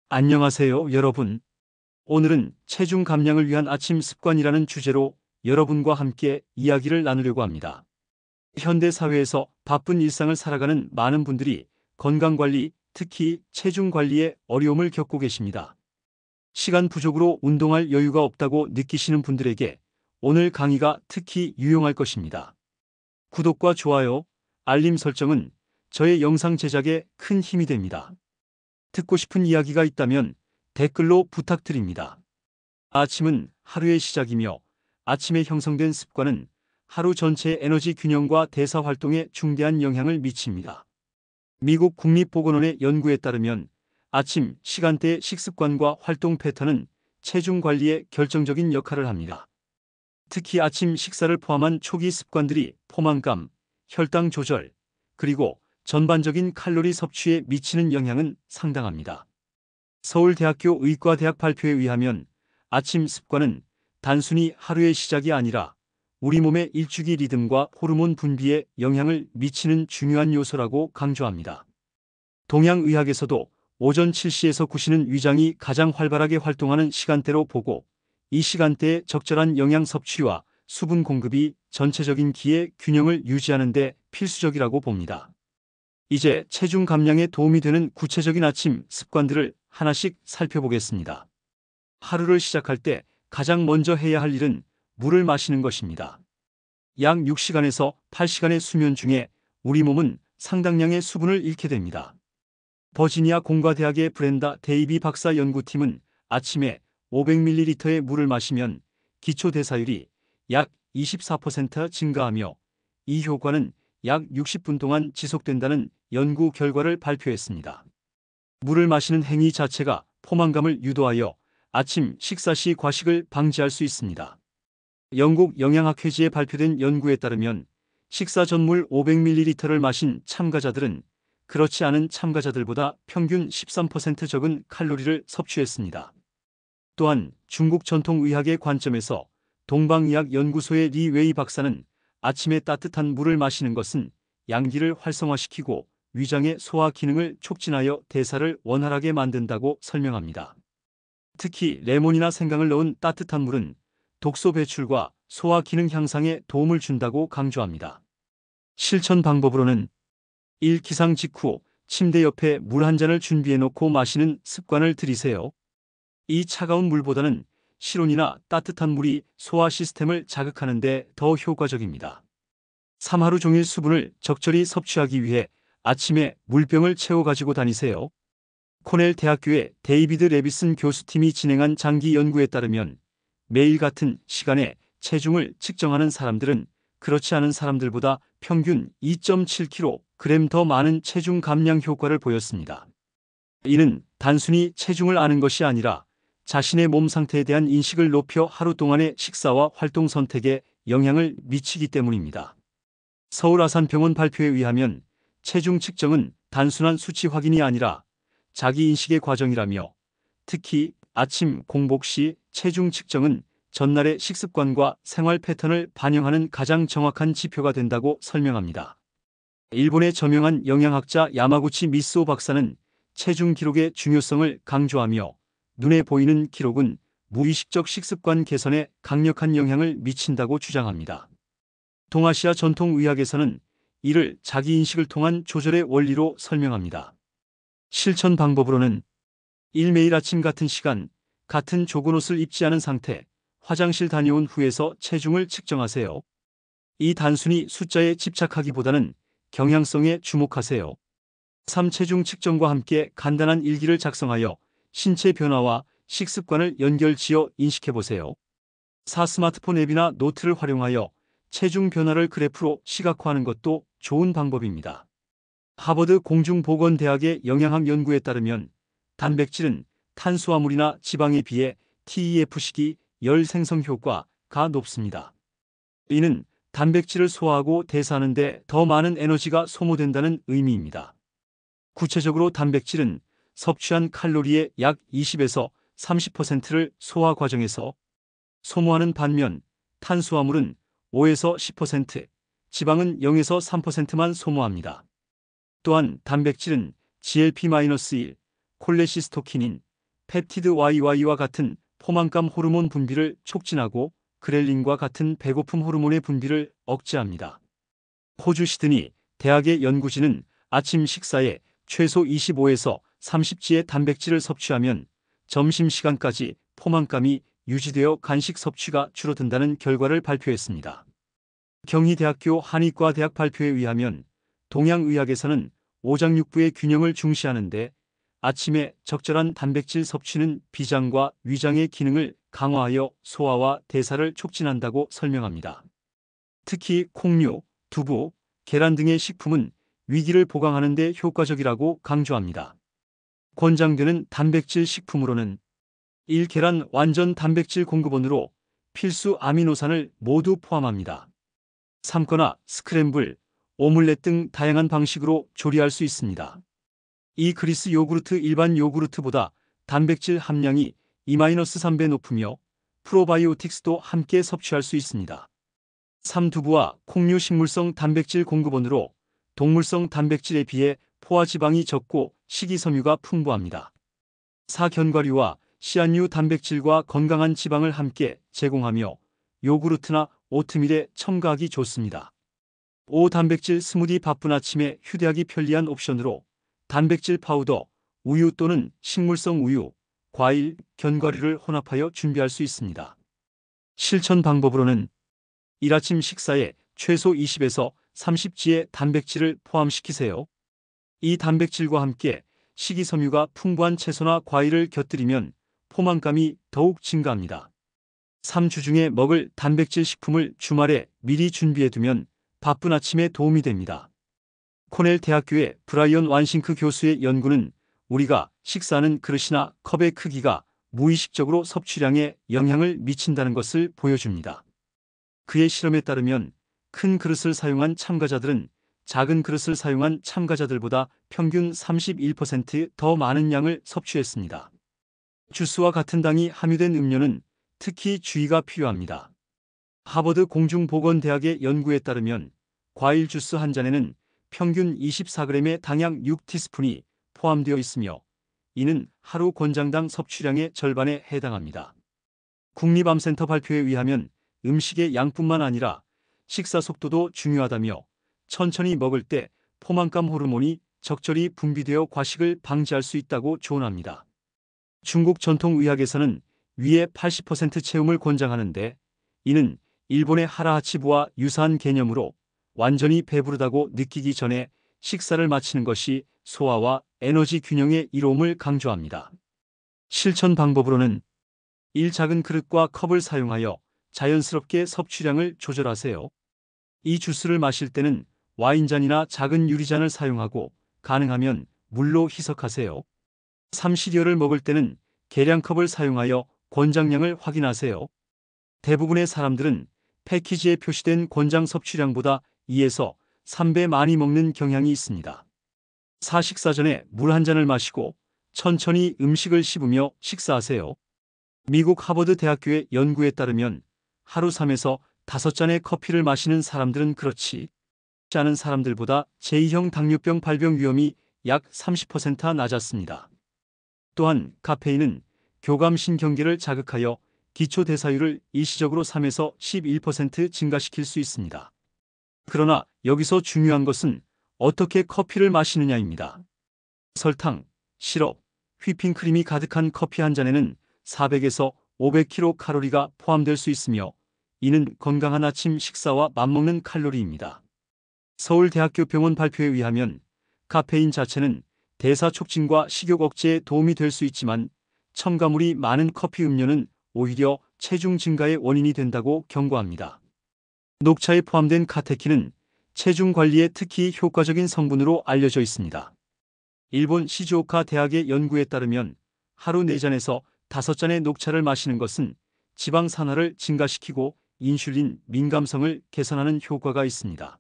안녕하세요, 여러분. 오늘은 체중 감량을 위한 아침 습관이라는 주제로 여러분과 함께 이야기를 나누려고 합니다. 현대 사회에서 바쁜 일상을 살아가는 많은 분들이 건강관리, 특히 체중 관리에 어려움을 겪고 계십니다. 시간 부족으로 운동할 여유가 없다고 느끼시는 분들에게 오늘 강의가 특히 유용할 것입니다. 구독과 좋아요, 알림 설정은 저의 영상 제작에 큰 힘이 됩니다. 듣고 싶은 이야기가 있다면 댓글로 부탁드립니다. 아침은 하루의 시작이며 아침에 형성된 습관은 하루 전체의 에너지 균형과 대사 활동에 중대한 영향을 미칩니다. 미국 국립보건원의 연구에 따르면 아침 시간대의 식습관과 활동 패턴은 체중 관리에 결정적인 역할을 합니다. 특히 아침 식사를 포함한 초기 습관들이 포만감, 혈당 조절, 그리고 전반적인 칼로리 섭취에 미치는 영향은 상당합니다. 서울대학교 의과대학 발표에 의하면 아침 습관은 단순히 하루의 시작이 아니라 우리 몸의 일주기 리듬과 호르몬 분비에 영향을 미치는 중요한 요소라고 강조합니다. 동양의학에서도 오전 7시에서 9시는 위장이 가장 활발하게 활동하는 시간대로 보고 이 시간대에 적절한 영양 섭취와 수분 공급이 전체적인 기의 균형을 유지하는 데 필수적이라고 봅니다. 이제 체중 감량에 도움이 되는 구체적인 아침 습관들을 하나씩 살펴보겠습니다. 하루를 시작할 때 가장 먼저 해야 할 일은 물을 마시는 것입니다. 약 6시간에서 8시간의 수면 중에 우리 몸은 상당량의 수분을 잃게 됩니다. 버지니아 공과대학의 브렌다 데이비 박사 연구팀은 아침에 500ml의 물을 마시면 기초 대사율이 약 24% 증가하며 이 효과는 약 60분 동안 지속된다는 연구 결과를 발표했습니다. 물을 마시는 행위 자체가 포만감을 유도하여 아침 식사 시 과식을 방지할 수 있습니다. 영국 영양학회지에 발표된 연구에 따르면 식사 전 물 500ml를 마신 참가자들은 그렇지 않은 참가자들보다 평균 13% 적은 칼로리를 섭취했습니다. 또한 중국 전통의학의 관점에서 동방의학연구소의 리 웨이 박사는 아침에 따뜻한 물을 마시는 것은 양기를 활성화시키고 위장의 소화 기능을 촉진하여 대사를 원활하게 만든다고 설명합니다. 특히 레몬이나 생강을 넣은 따뜻한 물은 독소 배출과 소화 기능 향상에 도움을 준다고 강조합니다. 실천 방법으로는 1. 기상 직후 침대 옆에 물 한 잔을 준비해 놓고 마시는 습관을 들이세요. 이 차가운 물보다는 실온이나 따뜻한 물이 소화 시스템을 자극하는 데 더 효과적입니다. 3. 하루 종일 수분을 적절히 섭취하기 위해 아침에 물병을 채워 가지고 다니세요. 코넬 대학교의 데이비드 레비슨 교수팀이 진행한 장기 연구에 따르면 매일 같은 시간에 체중을 측정하는 사람들은 그렇지 않은 사람들보다 평균 2.7kg 더 많은 체중 감량 효과를 보였습니다. 이는 단순히 체중을 아는 것이 아니라 자신의 몸 상태에 대한 인식을 높여 하루 동안의 식사와 활동 선택에 영향을 미치기 때문입니다. 서울아산병원 발표에 의하면 체중 측정은 단순한 수치 확인이 아니라 자기 인식의 과정이라며 특히 아침 공복 시 체중 측정은 전날의 식습관과 생활 패턴을 반영하는 가장 정확한 지표가 된다고 설명합니다. 일본의 저명한 영양학자 야마구치 미스오 박사는 체중 기록의 중요성을 강조하며 눈에 보이는 기록은 무의식적 식습관 개선에 강력한 영향을 미친다고 주장합니다. 동아시아 전통의학에서는 이를 자기인식을 통한 조절의 원리로 설명합니다. 실천 방법으로는 1. 매일 아침 같은 시간, 같은 좁은 옷을 입지 않은 상태, 화장실 다녀온 후에서 체중을 측정하세요. 이 단순히 숫자에 집착하기보다는 경향성에 주목하세요. 3. 체중 측정과 함께 간단한 일기를 작성하여 신체 변화와 식습관을 연결지어 인식해보세요. 4. 스마트폰 앱이나 노트를 활용하여 체중 변화를 그래프로 시각화하는 것도 좋은 방법입니다. 하버드 공중보건대학의 영양학 연구에 따르면 단백질은 탄수화물이나 지방에 비해 TEF-식이 열 생성 효과가 높습니다. 이는 단백질을 소화하고 대사하는 데 더 많은 에너지가 소모된다는 의미입니다. 구체적으로 단백질은 섭취한 칼로리의 약 20에서 30%를 소화 과정에서 소모하는 반면 탄수화물은 5에서 10%, 지방은 0에서 3%만 소모합니다. 또한 단백질은 GLP-1, 콜레시스토키닌, 펩티드 YY와 같은 포만감 호르몬 분비를 촉진하고 그렐린과 같은 배고픔 호르몬의 분비를 억제합니다. 호주 시드니 대학의 연구진은 아침 식사에 최소 25에서 30g의 단백질을 섭취하면 점심시간까지 포만감이 유지되어 간식 섭취가 줄어든다는 결과를 발표했습니다. 경희대학교 한의과대학 발표에 의하면 동양의학에서는 오장육부의 균형을 중시하는데 아침에 적절한 단백질 섭취는 비장과 위장의 기능을 강화하여 소화와 대사를 촉진한다고 설명합니다. 특히 콩류, 두부, 계란 등의 식품은 위기를 보강하는 데 효과적이라고 강조합니다. 권장되는 단백질 식품으로는 1. 계란 완전 단백질 공급원으로 필수 아미노산을 모두 포함합니다. 삶거나 스크램블, 오믈렛 등 다양한 방식으로 조리할 수 있습니다. 2. 그리스 요구르트 일반 요구르트보다 단백질 함량이 2-3배 높으며 프로바이오틱스도 함께 섭취할 수 있습니다. 3. 두부와 콩류 식물성 단백질 공급원으로 동물성 단백질에 비해 포화지방이 적고 식이섬유가 풍부합니다. 4. 견과류와 씨앗류 단백질과 건강한 지방을 함께 제공하며 요구르트나 오트밀에 첨가하기 좋습니다. 5. 단백질 스무디 바쁜 아침에 휴대하기 편리한 옵션으로 단백질 파우더, 우유 또는 식물성 우유, 과일, 견과류를 혼합하여 준비할 수 있습니다. 실천 방법으로는 1. 아침 식사에 최소 20에서 30g의 단백질을 포함시키세요. 이 단백질과 함께 식이섬유가 풍부한 채소나 과일을 곁들이면 포만감이 더욱 증가합니다. 3. 주중에 먹을 단백질 식품을 주말에 미리 준비해두면 바쁜 아침에 도움이 됩니다. 코넬 대학교의 브라이언 완싱크 교수의 연구는 우리가 식사하는 그릇이나 컵의 크기가 무의식적으로 섭취량에 영향을 미친다는 것을 보여줍니다. 그의 실험에 따르면 큰 그릇을 사용한 참가자들은 작은 그릇을 사용한 참가자들보다 평균 31% 더 많은 양을 섭취했습니다. 주스와 같은 당이 함유된 음료는 특히 주의가 필요합니다. 하버드 공중보건대학의 연구에 따르면 과일 주스 한 잔에는 평균 24g의 당약 6티스푼이 포함되어 있으며 이는 하루 권장당 섭취량의 절반에 해당합니다. 국립암센터 발표에 의하면 음식의 양뿐만 아니라 식사 속도도 중요하다며 천천히 먹을 때 포만감 호르몬이 적절히 분비되어 과식을 방지할 수 있다고 조언합니다. 중국 전통의학에서는 위의 80% 채움을 권장하는데 이는 일본의 하라하치부와 유사한 개념으로 완전히 배부르다고 느끼기 전에 식사를 마치는 것이 소화와 에너지 균형의 이로움을 강조합니다. 실천 방법으로는 1. 작은 그릇과 컵을 사용하여 자연스럽게 섭취량을 조절하세요. 2. 주스를 마실 때는 와인잔이나 작은 유리잔을 사용하고 가능하면 물로 희석하세요. 3. 시리얼을 먹을 때는 계량컵을 사용하여 권장량을 확인하세요. 대부분의 사람들은 패키지에 표시된 권장 섭취량보다 2에서 3배 많이 먹는 경향이 있습니다. 4. 식사 전에 물 한 잔을 마시고 천천히 음식을 씹으며 식사하세요. 미국 하버드 대학교의 연구에 따르면 하루 3에서 5잔의 커피를 마시는 사람들은 그렇지 않은 사람들보다 제2형 당뇨병 발병 위험이 약 30% 낮았습니다. 또한 카페인은 교감신경계를 자극하여 기초대사율을 일시적으로 3에서 11% 증가시킬 수 있습니다. 그러나 여기서 중요한 것은 어떻게 커피를 마시느냐입니다. 설탕, 시럽, 휘핑크림이 가득한 커피 한 잔에는 400에서 500kcal가 포함될 수 있으며 이는 건강한 아침 식사와 맞먹는 칼로리입니다. 서울대학교 병원 발표에 의하면 카페인 자체는 대사 촉진과 식욕 억제에 도움이 될 수 있지만 첨가물이 많은 커피 음료는 오히려 체중 증가의 원인이 된다고 경고합니다. 녹차에 포함된 카테킨은 체중 관리에 특히 효과적인 성분으로 알려져 있습니다. 일본 시즈오카 대학의 연구에 따르면 하루 4잔에서 5잔의 녹차를 마시는 것은 지방 산화를 증가시키고 인슐린 민감성을 개선하는 효과가 있습니다.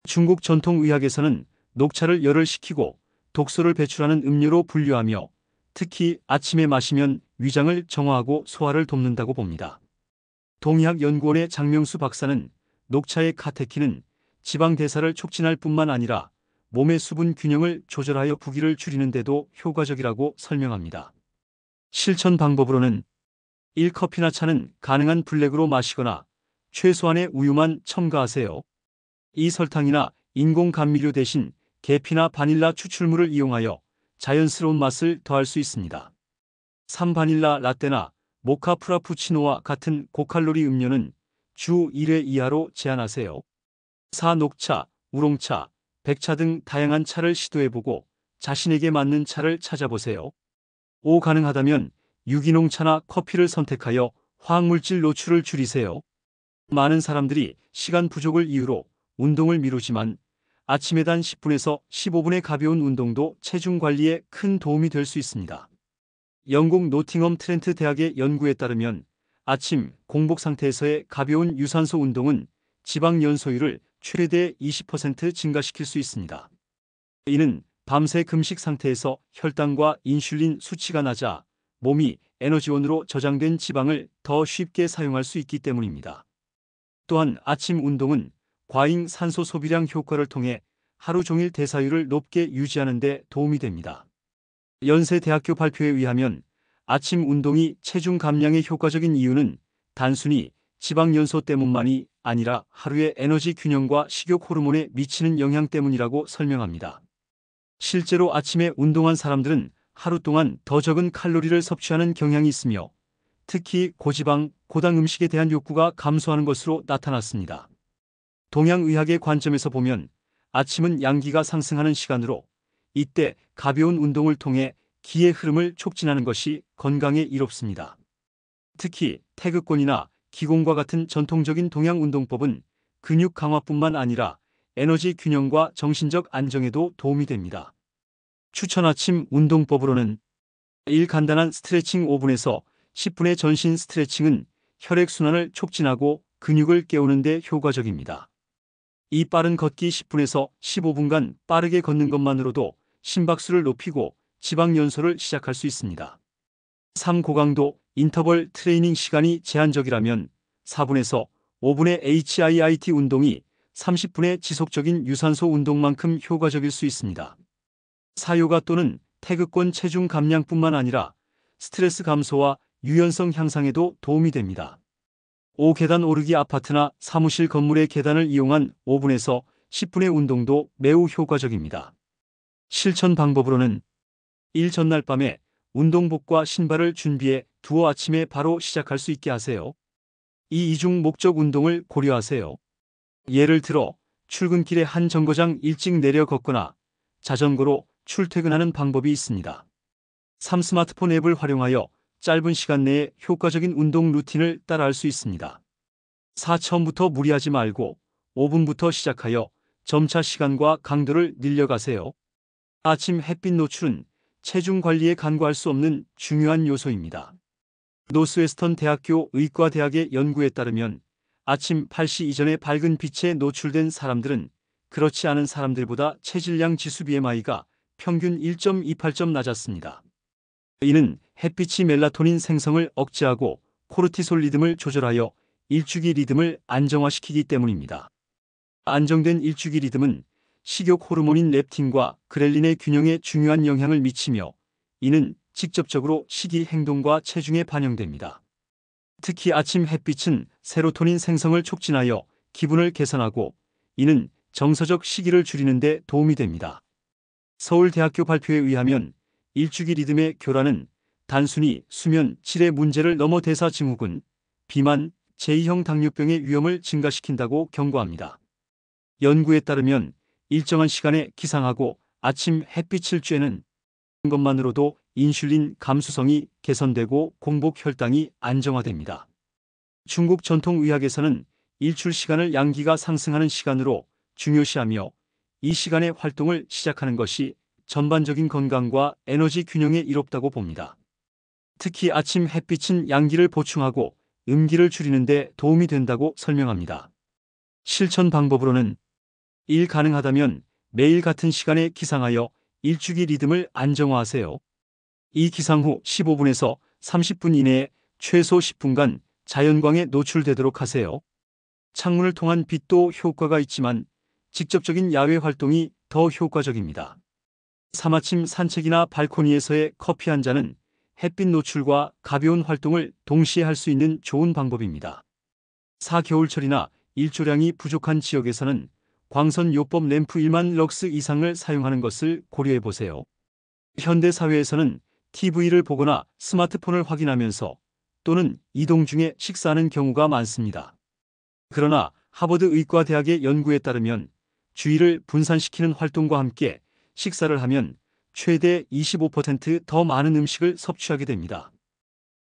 중국 전통의학에서는 녹차를 열을 식히고 독소를 배출하는 음료로 분류하며 특히 아침에 마시면 위장을 정화하고 소화를 돕는다고 봅니다. 동의학연구원의 장명수 박사는 녹차의 카테킨은 지방 대사를 촉진할 뿐만 아니라 몸의 수분 균형을 조절하여 부기를 줄이는 데도 효과적이라고 설명합니다. 실천 방법으로는 1. 커피나 차는 가능한 블랙으로 마시거나 최소한의 우유만 첨가하세요. 2. 설탕이나 인공 감미료 대신 계피나 바닐라 추출물을 이용하여 자연스러운 맛을 더할 수 있습니다. 3. 바닐라 라떼나 모카 프라푸치노와 같은 고칼로리 음료는 주 1회 이하로 제한하세요. 4. 녹차, 우롱차, 백차 등 다양한 차를 시도해보고 자신에게 맞는 차를 찾아보세요. 5. 가능하다면 유기농차나 커피를 선택하여 화학물질 노출을 줄이세요. 많은 사람들이 시간 부족을 이유로 운동을 미루지만 아침에 단 10분에서 15분의 가벼운 운동도 체중 관리에 큰 도움이 될 수 있습니다. 영국 노팅엄 트렌트 대학의 연구에 따르면 아침 공복 상태에서의 가벼운 유산소 운동은 지방 연소율을 최대 20% 증가시킬 수 있습니다. 이는 밤새 금식 상태에서 혈당과 인슐린 수치가 낮아 몸이 에너지원으로 저장된 지방을 더 쉽게 사용할 수 있기 때문입니다. 또한 아침 운동은 과잉 산소 소비량 효과를 통해 하루 종일 대사율을 높게 유지하는 데 도움이 됩니다. 연세대학교 발표에 의하면 아침 운동이 체중 감량에 효과적인 이유는 단순히 지방 연소 때문만이 아니라 하루의 에너지 균형과 식욕 호르몬에 미치는 영향 때문이라고 설명합니다. 실제로 아침에 운동한 사람들은 하루 동안 더 적은 칼로리를 섭취하는 경향이 있으며 특히 고지방, 고당 음식에 대한 욕구가 감소하는 것으로 나타났습니다. 동양의학의 관점에서 보면 아침은 양기가 상승하는 시간으로 이때 가벼운 운동을 통해 기의 흐름을 촉진하는 것이 건강에 이롭습니다. 특히 태극권이나 기공과 같은 전통적인 동양 운동법은 근육 강화뿐만 아니라 에너지 균형과 정신적 안정에도 도움이 됩니다. 추천 아침 운동법으로는 1. 간단한 스트레칭 5분에서 10분의 전신 스트레칭은 혈액순환을 촉진하고 근육을 깨우는 데 효과적입니다. 2. 빠른 걷기 10분에서 15분간 빠르게 걷는 것만으로도 심박수를 높이고 지방 연소를 시작할 수 있습니다. 3. 고강도 인터벌 트레이닝 시간이 제한적이라면 4분에서 5분의 HIIT 운동이 30분의 지속적인 유산소 운동만큼 효과적일 수 있습니다. 4. 요가 또는 태극권 체중 감량뿐만 아니라 스트레스 감소와 유연성 향상에도 도움이 됩니다. 5. 계단 오르기 아파트나 사무실 건물의 계단을 이용한 5분에서 10분의 운동도 매우 효과적입니다. 실천 방법으로는 1. 전날 밤에 운동복과 신발을 준비해 두어 아침에 바로 시작할 수 있게 하세요. 2. 이중 목적 운동을 고려하세요. 예를 들어 출근길에 한 정거장 일찍 내려 걷거나 자전거로 출퇴근하는 방법이 있습니다. 3. 스마트폰 앱을 활용하여 짧은 시간 내에 효과적인 운동 루틴을 따라할 수 있습니다. 4. 처음부터 무리하지 말고 5분부터 시작하여 점차 시간과 강도를 늘려가세요. 아침 햇빛 노출은 체중 관리에 간과할 수 없는 중요한 요소입니다. 노스웨스턴 대학교 의과대학의 연구에 따르면 아침 8시 이전에 밝은 빛에 노출된 사람들은 그렇지 않은 사람들보다 체질량 지수 BMI가 평균 1.28점 낮았습니다. 이는 햇빛이 멜라토닌 생성을 억제하고 코르티솔 리듬을 조절하여 일주기 리듬을 안정화시키기 때문입니다. 안정된 일주기 리듬은 식욕 호르몬인 렙틴과 그렐린의 균형에 중요한 영향을 미치며 이는 직접적으로 식이 행동과 체중에 반영됩니다. 특히 아침 햇빛은 세로토닌 생성을 촉진하여 기분을 개선하고 이는 정서적 시기를 줄이는 데 도움이 됩니다. 서울대학교 발표에 의하면 일주기 리듬의 교란은 단순히 수면 질의 문제를 넘어 대사증후군, 비만, 제2형 당뇨병의 위험을 증가시킨다고 경고합니다. 연구에 따르면 일정한 시간에 기상하고 아침 햇빛을 쬐는 것만으로도 인슐린 감수성이 개선되고 공복 혈당이 안정화됩니다. 중국 전통의학에서는 일출 시간을 양기가 상승하는 시간으로 중요시하며 이 시간에 활동을 시작하는 것이 전반적인 건강과 에너지 균형에 이롭다고 봅니다. 특히 아침 햇빛은 양기를 보충하고 음기를 줄이는 데 도움이 된다고 설명합니다. 실천 방법으로는 1. 가능하다면 매일 같은 시간에 기상하여 일주기 리듬을 안정화하세요. 2. 기상 후 15분에서 30분 이내에 최소 10분간 자연광에 노출되도록 하세요. 창문을 통한 빛도 효과가 있지만 직접적인 야외 활동이 더 효과적입니다. 3. 아침 산책이나 발코니에서의 커피 한 잔은 햇빛 노출과 가벼운 활동을 동시에 할 수 있는 좋은 방법입니다. 4겨울철이나 일조량이 부족한 지역에서는 광선 요법 램프 1만 럭스 이상을 사용하는 것을 고려해 보세요. 현대 사회에서는 TV를 보거나 스마트폰을 확인하면서 또는 이동 중에 식사하는 경우가 많습니다. 그러나 하버드 의과대학의 연구에 따르면 주의를 분산시키는 활동과 함께 식사를 하면 최대 25% 더 많은 음식을 섭취하게 됩니다.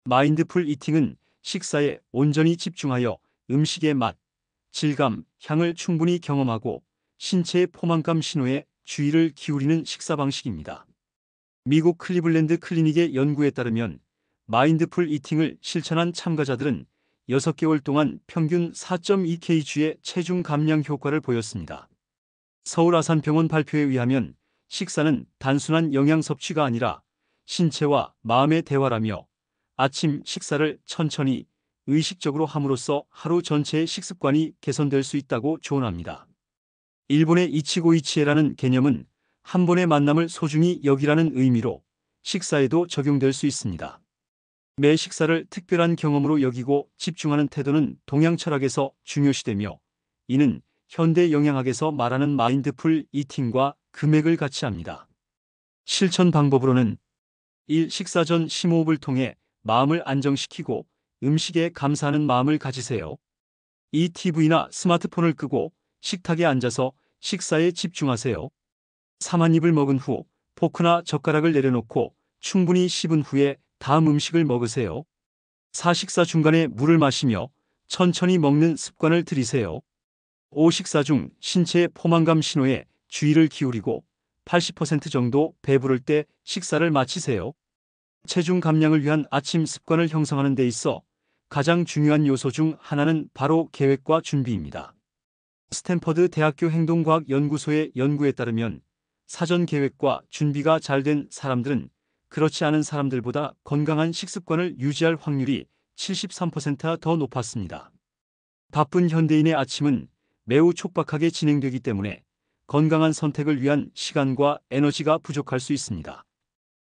마인드풀 이팅은 식사에 온전히 집중하여 음식의 맛, 질감, 향을 충분히 경험하고 신체의 포만감 신호에 주의를 기울이는 식사 방식입니다. 미국 클리블랜드 클리닉의 연구에 따르면 마인드풀 이팅을 실천한 참가자들은 6개월 동안 평균 4.2kg의 체중 감량 효과를 보였습니다. 서울아산병원 발표에 의하면 식사는 단순한 영양 섭취가 아니라 신체와 마음의 대화라며 아침 식사를 천천히 의식적으로 함으로써 하루 전체의 식습관이 개선될 수 있다고 조언합니다. 일본의 이치고이치에라는 개념은 한 번의 만남을 소중히 여기라는 의미로 식사에도 적용될 수 있습니다. 매 식사를 특별한 경험으로 여기고 집중하는 태도는 동양 철학에서 중요시되며 이는 현대 영양학에서 말하는 마인드풀 이팅과 금액을 같이 합니다. 실천 방법으로는 1. 식사 전 심호흡을 통해 마음을 안정시키고 음식에 감사하는 마음을 가지세요. 2. TV나 스마트폰을 끄고 식탁에 앉아서 식사에 집중하세요. 3. 한 입을 먹은 후 포크나 젓가락을 내려놓고 충분히 씹은 후에 다음 음식을 먹으세요. 4. 식사 중간에 물을 마시며 천천히 먹는 습관을 들이세요. 5. 식사 중 신체의 포만감 신호에 주의를 기울이고 80% 정도 배부를 때 식사를 마치세요. 체중 감량을 위한 아침 습관을 형성하는 데 있어 가장 중요한 요소 중 하나는 바로 계획과 준비입니다. 스탠퍼드 대학교 행동과학연구소의 연구에 따르면 사전 계획과 준비가 잘 된 사람들은 그렇지 않은 사람들보다 건강한 식습관을 유지할 확률이 73%더 높았습니다. 바쁜 현대인의 아침은 매우 촉박하게 진행되기 때문에 건강한 선택을 위한 시간과 에너지가 부족할 수 있습니다.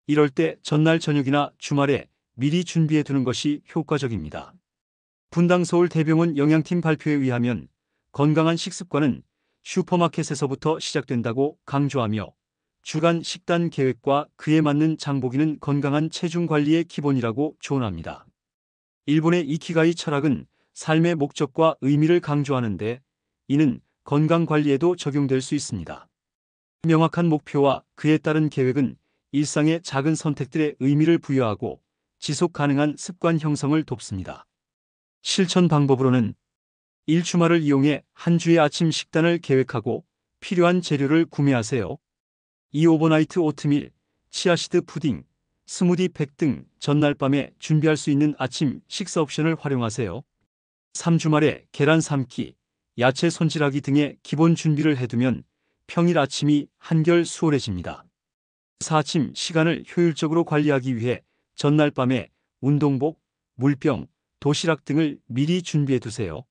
이럴 때 전날 저녁이나 주말에 미리 준비해 두는 것이 효과적입니다. 분당 서울대병원 영양팀 발표에 의하면 건강한 식습관은 슈퍼마켓에서부터 시작된다고 강조하며 주간 식단 계획과 그에 맞는 장보기는 건강한 체중 관리의 기본이라고 조언합니다. 일본의 이키가이 철학은 삶의 목적과 의미를 강조하는데 이는 건강 관리에도 적용될 수 있습니다. 명확한 목표와 그에 따른 계획은 일상의 작은 선택들에 의미를 부여하고 지속 가능한 습관 형성을 돕습니다. 실천 방법으로는 1. 주말을 이용해 한 주의 아침 식단을 계획하고 필요한 재료를 구매하세요. 2. 오버나이트 오트밀, 치아시드 푸딩, 스무디 팩 등 전날 밤에 준비할 수 있는 아침 식사 옵션을 활용하세요. 3. 주말에 계란 삶기, 야채 손질하기 등의 기본 준비를 해두면 평일 아침이 한결 수월해집니다. 4. 아침 시간을 효율적으로 관리하기 위해 전날 밤에 운동복, 물병, 도시락 등을 미리 준비해 두세요.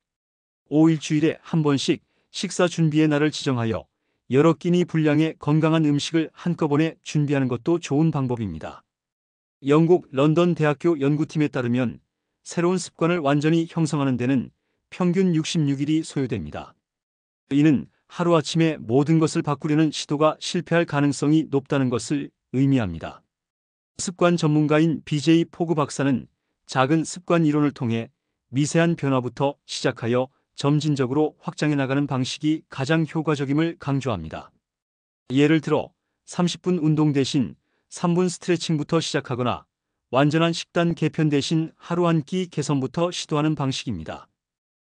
5. 일주일에 한 번씩 식사 준비의 날을 지정하여 여러 끼니 분량의 건강한 음식을 한꺼번에 준비하는 것도 좋은 방법입니다. 영국 런던 대학교 연구팀에 따르면 새로운 습관을 완전히 형성하는 데는 평균 66일이 소요됩니다. 이는 하루아침에 모든 것을 바꾸려는 시도가 실패할 가능성이 높다는 것을 의미합니다. 습관 전문가인 BJ 포그 박사는 작은 습관 이론을 통해 미세한 변화부터 시작하여 점진적으로 확장해 나가는 방식이 가장 효과적임을 강조합니다. 예를 들어 30분 운동 대신 3분 스트레칭부터 시작하거나 완전한 식단 개편 대신 하루 한 끼 개선부터 시도하는 방식입니다.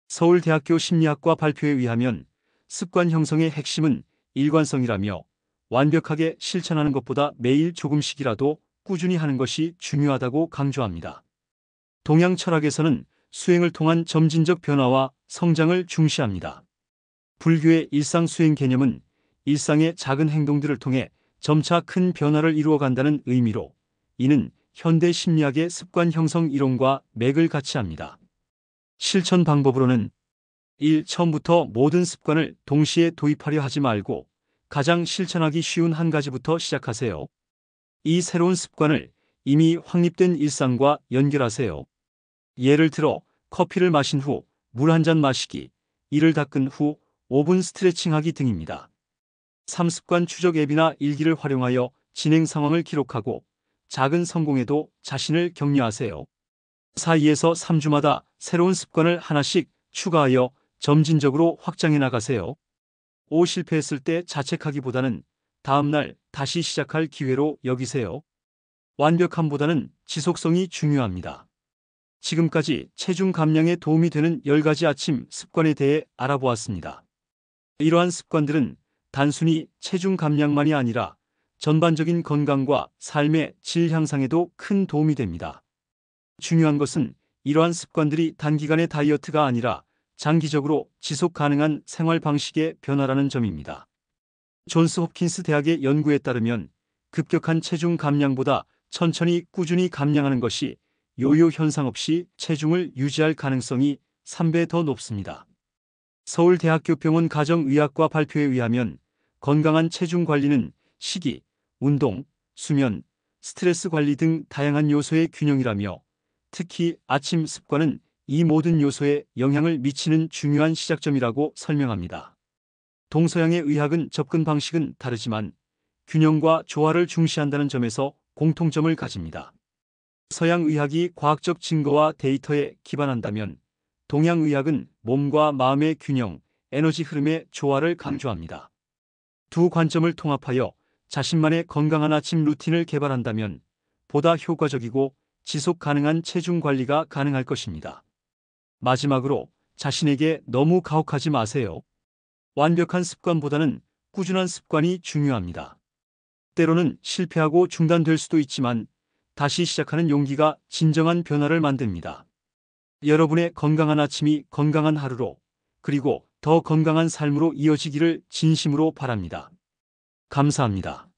서울대학교 심리학과 발표에 의하면 습관 형성의 핵심은 일관성이라며 완벽하게 실천하는 것보다 매일 조금씩이라도 꾸준히 하는 것이 중요하다고 강조합니다. 동양 철학에서는 수행을 통한 점진적 변화와 성장을 중시합니다. 불교의 일상 수행 개념은 일상의 작은 행동들을 통해 점차 큰 변화를 이루어간다는 의미로 이는 현대 심리학의 습관 형성 이론과 맥을 같이 합니다. 실천 방법으로는 1. 처음부터 모든 습관을 동시에 도입하려 하지 말고 가장 실천하기 쉬운 한 가지부터 시작하세요. 이 새로운 습관을 이미 확립된 일상과 연결하세요. 예를 들어 커피를 마신 후 물 한 잔 마시기, 이를 닦은 후 5분 스트레칭하기 등입니다. 3습관 추적 앱이나 일기를 활용하여 진행 상황을 기록하고 작은 성공에도 자신을 격려하세요. 4~2에서 3주마다 새로운 습관을 하나씩 추가하여 점진적으로 확장해 나가세요. 5. 실패했을 때 자책하기보다는 다음날 다시 시작할 기회로 여기세요. 완벽함보다는 지속성이 중요합니다. 지금까지 체중 감량에 도움이 되는 10가지 아침 습관에 대해 알아보았습니다. 이러한 습관들은 단순히 체중 감량만이 아니라 전반적인 건강과 삶의 질 향상에도 큰 도움이 됩니다. 중요한 것은 이러한 습관들이 단기간의 다이어트가 아니라 장기적으로 지속 가능한 생활 방식의 변화라는 점입니다. 존스 홉킨스 대학의 연구에 따르면 급격한 체중 감량보다 천천히 꾸준히 감량하는 것이 요요 현상 없이 체중을 유지할 가능성이 3배 더 높습니다. 서울대학교 병원 가정의학과 발표에 의하면 건강한 체중 관리는 식이, 운동, 수면, 스트레스 관리 등 다양한 요소의 균형이라며 특히 아침 습관은 이 모든 요소에 영향을 미치는 중요한 시작점이라고 설명합니다. 동서양의 의학은 접근 방식은 다르지만 균형과 조화를 중시한다는 점에서 공통점을 가집니다. 서양 의학이 과학적 증거와 데이터에 기반한다면 동양 의학은 몸과 마음의 균형, 에너지 흐름의 조화를 강조합니다. 두 관점을 통합하여 자신만의 건강한 아침 루틴을 개발한다면 보다 효과적이고 지속 가능한 체중 관리가 가능할 것입니다. 마지막으로 자신에게 너무 가혹하지 마세요. 완벽한 습관보다는 꾸준한 습관이 중요합니다. 때로는 실패하고 중단될 수도 있지만 다시 시작하는 용기가 진정한 변화를 만듭니다. 여러분의 건강한 아침이 건강한 하루로, 그리고 더 건강한 삶으로 이어지기를 진심으로 바랍니다. 감사합니다.